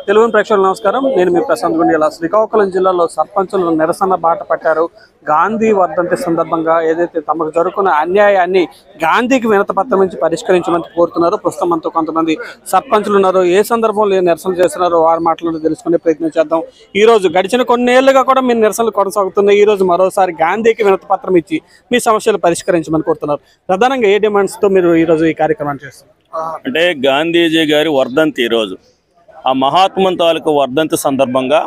తెలుగు ప్రేక్షకులకు నమస్కారం. నేను మీ ప్రశాంత్ గుండియాల. శ్రీకాకుళం జిల్లాలో సర్పంచులు నిరసన బాట పట్టారు. గాంధీ వర్ధంతి సందర్భంగా ఏదైతే తమకు జరుగుతున్న అన్యాయాన్ని గాంధీకి వినతిపత్రం నుంచి పరిష్కరించమని కోరుతున్నారో ప్రస్తుతం మనతో కొంతమంది సర్పంచులు ఉన్నారు. ఏ సందర్భంలో నిరసన చేస్తున్నారో వారి మాటలను తెలుసుకునే ప్రయత్నం చేద్దాం. ఈ రోజు గడిచిన కొన్నేళ్లుగా కూడా మీ నిరసనలు కొనసాగుతున్నాయి. ఈ రోజు మరోసారి గాంధీకి వినతిపత్రం ఇచ్చి మీ సమస్యలు పరిష్కరించమని కోరుతున్నారు. ప్రధానంగా ఏ డిమాండ్స్ తో మీరు ఈ రోజు ఈ కార్యక్రమాన్ని చేస్తున్నారు? అంటే గాంధీజీ గారి వర్ధంతి ఈరోజు ఆ మహాత్ముని తాలూకు వర్ధంతి సందర్భంగా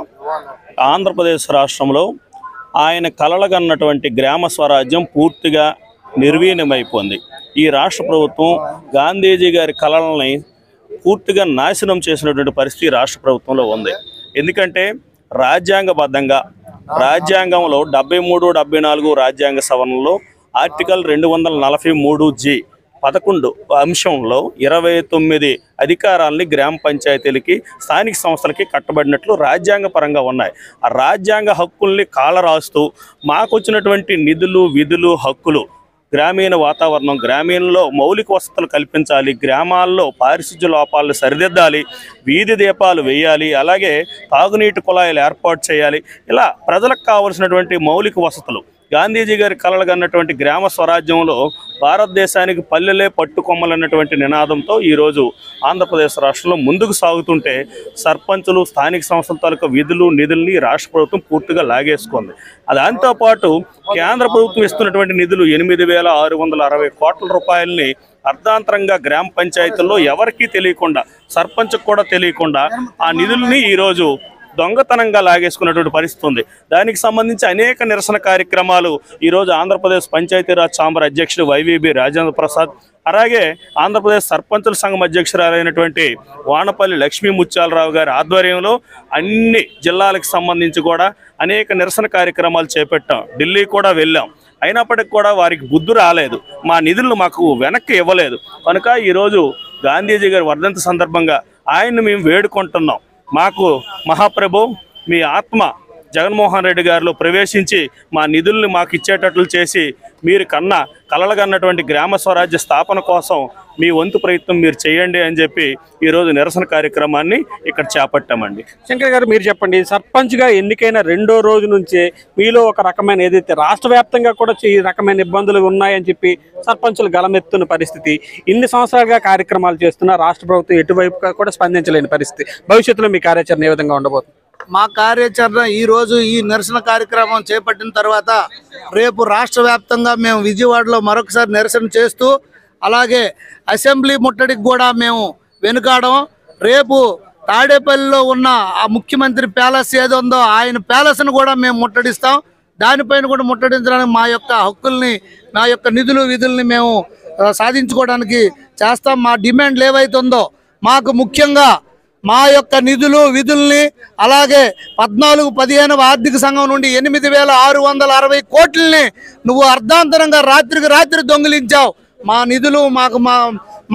ఆంధ్రప్రదేశ్ రాష్ట్రంలో ఆయన కలలుగన్నటువంటి గ్రామ స్వరాజ్యం పూర్తిగా నిర్వీర్యమైపోయింది. ఈ రాష్ట్ర ప్రభుత్వం గాంధీజీ గారి కలలని పూర్తిగా నాశనం చేసినటువంటి పరిస్థితి రాష్ట్ర ప్రభుత్వంలో ఉంది. ఎందుకంటే రాజ్యాంగబద్ధంగా రాజ్యాంగంలో 73, 74 రాజ్యాంగ సవరణలో ఆర్టికల్ 243G 11 అంశంలో 29 అధికారాలని గ్రామ పంచాయతీలకి స్థానిక సంస్థలకి కట్టబడినట్లు రాజ్యాంగపరంగా ఉన్నాయి. ఆ రాజ్యాంగ హక్కుల్ని కాలరాస్తూ మాకు వచ్చినటువంటి నిధులు, విధులు, హక్కులు, గ్రామీణ వాతావరణం, గ్రామీణంలో మౌలిక వసతులు కల్పించాలి, గ్రామాల్లో పారిశుధ్య లోపాలను సరిదిద్దాలి, వీధి దీపాలు వేయాలి, అలాగే తాగునీటి కుళాయిలు ఏర్పాటు చేయాలి. ఇలా ప్రజలకు కావలసినటువంటి మౌలిక వసతులు గాంధీజీ గారి కలలుగన్నటువంటి గ్రామ స్వరాజ్యంలో భారతదేశానికి పల్లెలే పట్టుకొమ్మలన్నటువంటి నినాదంతో ఈరోజు ఆంధ్రప్రదేశ్ రాష్ట్రంలో ముందుకు సాగుతుంటే సర్పంచులు, స్థానిక సంస్థల తాలూకా విధులు, నిధుల్ని రాష్ట్ర ప్రభుత్వం పూర్తిగా లాగేసుకుంది. దాంతోపాటు కేంద్ర ప్రభుత్వం ఇస్తున్నటువంటి నిధులు 8,660 కోట్ల రూపాయలని అర్ధాంతరంగా గ్రామ పంచాయతీల్లో ఎవరికీ తెలియకుండా, సర్పంచ్కి కూడా తెలియకుండా ఆ నిధుల్ని ఈరోజు దొంగతనంగా లాగేసుకున్నటువంటి పరిస్థితి ఉంది. దానికి సంబంధించి అనేక నిరసన కార్యక్రమాలు ఈరోజు ఆంధ్రప్రదేశ్ పంచాయతీరాజ్ ఛాంబర్ అధ్యక్షుడు వైవీబీ రాజేంద్ర ప్రసాద్, అలాగే ఆంధ్రప్రదేశ్ సర్పంచుల సంఘం అధ్యక్షురాలైనటువంటి వానపల్లి లక్ష్మీ ముత్యాలరావు గారి ఆధ్వర్యంలో అన్ని జిల్లాలకు సంబంధించి కూడా అనేక నిరసన కార్యక్రమాలు చేపట్టాం. ఢిల్లీ కూడా వెళ్ళాం. అయినప్పటికీ కూడా వారికి బుద్ధి రాలేదు. మా నిధులను మాకు వెనక్కి ఇవ్వలేదు. కనుక ఈరోజు గాంధీజీ గారి వర్ధంతి సందర్భంగా ఆయన్ని మేము వేడుకుంటున్నాం. మాకు మహాప్రభు మీ ఆత్మ జగన్మోహన్ రెడ్డి గారిలో ప్రవేశించి మా నిధుల్ని మాకు ఇచ్చేటట్లు చేసి మీరు కలలుగన్నటువంటి గ్రామ స్వరాజ్య స్థాపన కోసం మీ వంతు ప్రయత్నం మీరు చేయండి అని చెప్పి ఈరోజు నిరసన కార్యక్రమాన్ని ఇక్కడ చేపట్టామండి. శంకర్ గారు, మీరు చెప్పండి, సర్పంచ్గా ఎన్నికైన 2వ రోజు నుంచే మీలో ఒక రకమైన ఏదైతే రాష్ట్ర వ్యాప్తంగా కూడా ఈ రకమైన ఇబ్బందులు ఉన్నాయని చెప్పి సర్పంచులు గలమెత్తున్న పరిస్థితి, ఇన్ని సంవత్సరాలుగా కార్యక్రమాలు చేస్తున్న రాష్ట్ర ప్రభుత్వం ఎటువైపుగా కూడా స్పందించలేని పరిస్థితి, భవిష్యత్తులో మీ కార్యాచరణ ఏ విధంగా ఉండబోతుంది? మా కార్యాచరణ ఈరోజు ఈ నిరసన కార్యక్రమం చేపట్టిన తర్వాత రేపు రాష్ట్ర వ్యాప్తంగా మేము విజయవాడలో మరొకసారి నిరసన చేస్తూ, అలాగే అసెంబ్లీ ముట్టడికి కూడా మేము వెనుకాడం. రేపు తాడేపల్లిలో ఉన్న ఆ ముఖ్యమంత్రి ప్యాలెస్ ఏదో ఉందో ఆయన ప్యాలెస్ను కూడా మేము ముట్టడిస్తాం. దానిపైన కూడా ముట్టడించడానికి మా యొక్క హక్కుల్ని, మా యొక్క నిధులు, విధుల్ని మేము సాధించుకోవడానికి చేస్తాం. మా డిమాండ్లు ఏవైతుందో మాకు ముఖ్యంగా మా యొక్క నిధులు, విధుల్ని, అలాగే 14-15 ఆర్థిక సంఘం నుండి 8,660 కోట్లని నువ్వు అర్ధాంతరంగా రాత్రికి రాత్రి దొంగిలించావు. మా నిధులు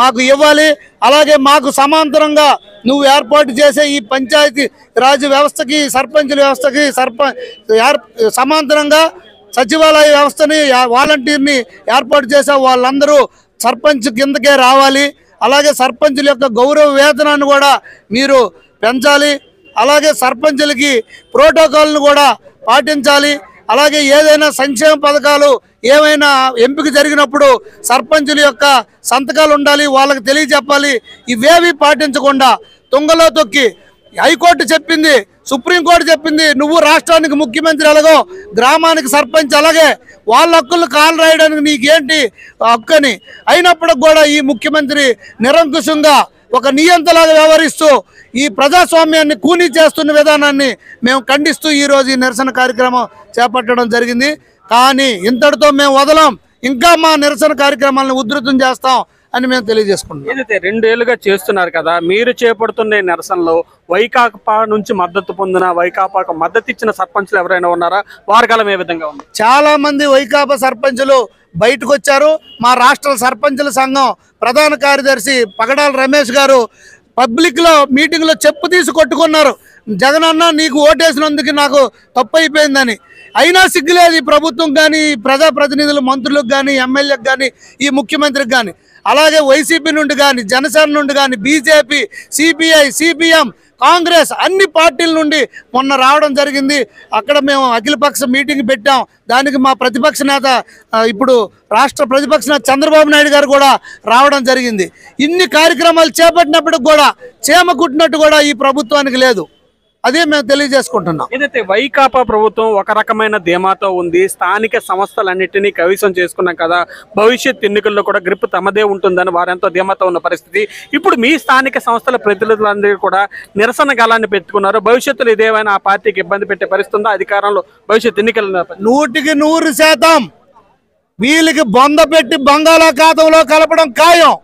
మాకు ఇవ్వాలి. అలాగే మాకు సమాంతరంగా నువ్వు ఏర్పాటు చేసే ఈ పంచాయతీ రాజ్ వ్యవస్థకి, సర్పంచుల వ్యవస్థకి సమాంతరంగా సచివాలయ వ్యవస్థని, వాలంటీర్ని ఏర్పాటు చేసే వాళ్ళందరూ సర్పంచ్ కిందకే రావాలి. అలాగే సర్పంచుల యొక్క గౌరవ వేతనాన్ని కూడా మీరు పెంచాలి. అలాగే సర్పంచులకి ప్రోటోకాల్ను కూడా పాటించాలి. అలాగే ఏదైనా సంక్షేమ పథకాలు ఏమైనా ఎంపిక జరిగినప్పుడు సర్పంచుల యొక్క సంతకాలు ఉండాలి, వాళ్ళకి తెలియజెప్పాలి. ఇవేవి పాటించకుండా తుంగలో తొక్కి హైకోర్టు చెప్పింది, సుప్రీంకోర్టు చెప్పింది, నువ్వు రాష్ట్రానికి ముఖ్యమంత్రి ఎలాగో గ్రామానికి సర్పంచ్ అలాగే వాళ్ళ హక్కులు కాలు రాయడానికి నీకేంటి హక్కు అని. అయినప్పటికి కూడా ఈ ముఖ్యమంత్రి నిరంకుశంగా ఒక నియంతలాగా వ్యవహరిస్తూ ఈ ప్రజాస్వామ్యాన్ని కూనీ చేస్తున్న విధానాన్ని మేము ఖండిస్తూ ఈరోజు ఈ నిరసన కార్యక్రమం చేపట్టడం జరిగింది. కానీ ఇంతటితో మేము వదలం, ఇంకా మా నిరసన కార్యక్రమాలను ఉధృతం చేస్తాం అని మేము తెలియజేసుకుంటాం. ఏదైతే 2 ఏళ్లుగా చేస్తున్నారు కదా, మీరు చేపడుతున్న నిరసనలో వైకాపా నుంచి మద్దతు పొందిన, వైకాపాకు మద్దతు ఇచ్చిన సర్పంచులు ఎవరైనా ఉన్నారా? వారి కాలం ఏ విధంగా ఉంది? చాలా మంది వైకాపా సర్పంచులు బయటకు వచ్చారు. మా రాష్ట్ర సర్పంచుల సంఘం ప్రధాన కార్యదర్శి పగడాల రమేష్ గారు పబ్లిక్లో మీటింగ్లో చెప్పు తీసి కొట్టుకున్నారు. జగన్ అన్న నీకు ఓటేసినందుకు నాకు తప్పు అయిపోయిందని. అయినా సిగ్గులేదు ఈ ప్రభుత్వం కానీ, ప్రజాప్రతినిధులు, మంత్రులకు కానీ, ఎమ్మెల్యేలకు కానీ, ఈ ముఖ్యమంత్రికి కానీ. అలాగే వైసీపీ నుండి కానీ, జనసేన నుండి కానీ, బీజేపీ, సిపిఐ, సిపిఎం, కాంగ్రెస్ అన్ని పార్టీల నుండి మొన్న రావడం జరిగింది. అక్కడ మేము అఖిలపక్ష మీటింగ్ పెట్టాం. దానికి మా ప్రతిపక్ష నేత ఇప్పుడు రాష్ట్ర ప్రతిపక్ష నేత చంద్రబాబు నాయుడు గారు కూడా రావడం జరిగింది. ఇన్ని కార్యక్రమాలు చేపట్టినప్పటికి కూడా చీమ కుట్టినట్టు కూడా ఈ ప్రభుత్వానికి లేదు. అదే మేము తెలియజేసుకుంటున్నాం. ఏదైతే వైకాపా ప్రభుత్వం ఒక రకమైన ధీమాతో ఉంది, స్థానిక సంస్థలన్నింటినీ కవిసం చేసుకున్నాం కదా, భవిష్యత్ ఎన్నికల్లో కూడా గ్రిప్ తమదే ఉంటుందని వారెంతో ధీమాతో ఉన్న పరిస్థితి. ఇప్పుడు మీ స్థానిక సంస్థల ప్రతినిధులందరూ కూడా నిరసన గలాన్ని పెట్టుకున్నారు. భవిష్యత్తులో ఇదేమైనా ఆ పార్టీకి ఇబ్బంది పెట్టే పరిస్థితి ఉందా? అధికారంలో భవిష్యత్ ఎన్నికల 100% వీళ్ళకి బొంద పెట్టి బంగాళాఖాతంలో కలపడం ఖాయం.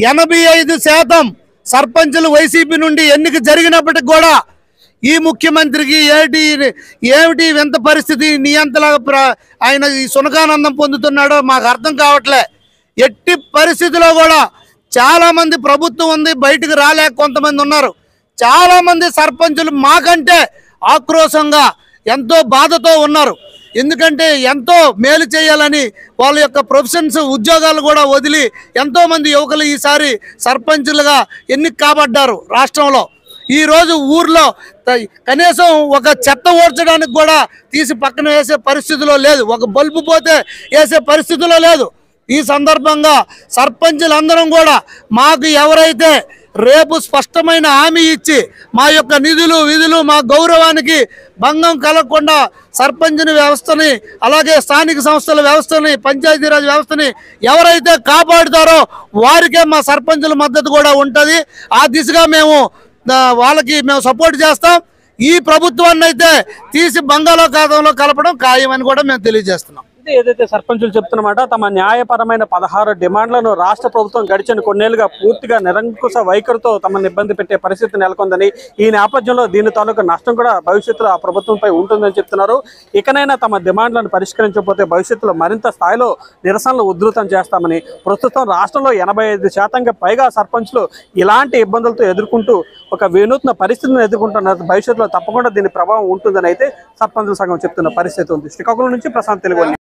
85% సర్పంచులు వైసీపీ నుండి ఎన్నిక జరిగినప్పటికి కూడా ఈ ముఖ్యమంత్రికి ఏమిటి వింత పరిస్థితి, నియంతలాగా ఆయన ఈ సునకానందం పొందుతున్నాడో మాకు అర్థం కావట్లే. ఎట్టి పరిస్థితిలో కూడా చాలామంది ప్రభుత్వం ఉంది, బయటకు రాలేక కొంతమంది ఉన్నారు. చాలామంది సర్పంచులు మాకంటే ఆక్రోశంగా ఎంతో బాధతో ఉన్నారు. ఎందుకంటే ఎంతో మేలు చేయాలని వాళ్ళ యొక్క ప్రొఫెషన్స్ ఉద్యోగాలు కూడా వదిలి ఎంతోమంది యువకులు ఈసారి సర్పంచులుగా ఎన్నిక కాబడ్డారు. రాష్ట్రంలో ఈరోజు ఊర్లో కనీసం ఒక చెత్త ఓడ్చడానికి కూడా తీసి పక్కన వేసే పరిస్థితిలో లేదు, ఒక బల్బు పోతే వేసే పరిస్థితిలో లేదు. ఈ సందర్భంగా సర్పంచులందరం కూడా మాకు ఎవరైతే రేపు స్పష్టమైన హామీ ఇచ్చి మా యొక్క నిధులు విధులు మా గౌరవానికి భంగం కలగకుండా సర్పంచుని వ్యవస్థని అలాగే స్థానిక సంస్థల వ్యవస్థని పంచాయతీరాజ్ వ్యవస్థని ఎవరైతే కాపాడుతారో వారికే మా సర్పంచుల మద్దతు కూడా ఉంటుంది. ఆ దిశగా వాళ్ళకి మేము సపోర్ట్ చేస్తాం. ఈ ప్రభుత్వాన్ని అయితే తీసి బంగాళాఖాతంలో కలపడం ఖాయమని కూడా మేము తెలియజేస్తున్నాం. ఏదైతే సర్పంచులు చెప్తున్నమాట తమ న్యాయపరమైన 16 డిమాండ్లను రాష్ట్ర ప్రభుత్వం గడిచిన కొన్నేళ్లుగా పూర్తిగా నిరంకుశ వైఖరితో తమను ఇబ్బంది పెట్టే పరిస్థితి నెలకొందని, ఈ నేపథ్యంలో దీని తాలూకు నష్టం కూడా భవిష్యత్తులో ఆ ప్రభుత్వంపై ఉంటుందని చెప్తున్నారు. ఇకనైనా తమ డిమాండ్లను పరిష్కరించకపోతే భవిష్యత్తులో మరింత స్థాయిలో నిరసనలు ఉధృతం చేస్తామని, ప్రస్తుతం రాష్ట్రంలో 85% పైగా సర్పంచులు ఇలాంటి ఇబ్బందులతో ఎదుర్కొంటూ ఒక వినూత్న పరిస్థితిని ఎదుర్కొంటున్నారు. భవిష్యత్తులో తప్పకుండా దీని ప్రభావం ఉంటుందని అయితే సర్పంచుల సంఘం చెప్తున్న పరిస్థితి ఉంది. శ్రీకాకుళం నుంచి ప్రశాంత్, తెలుగు.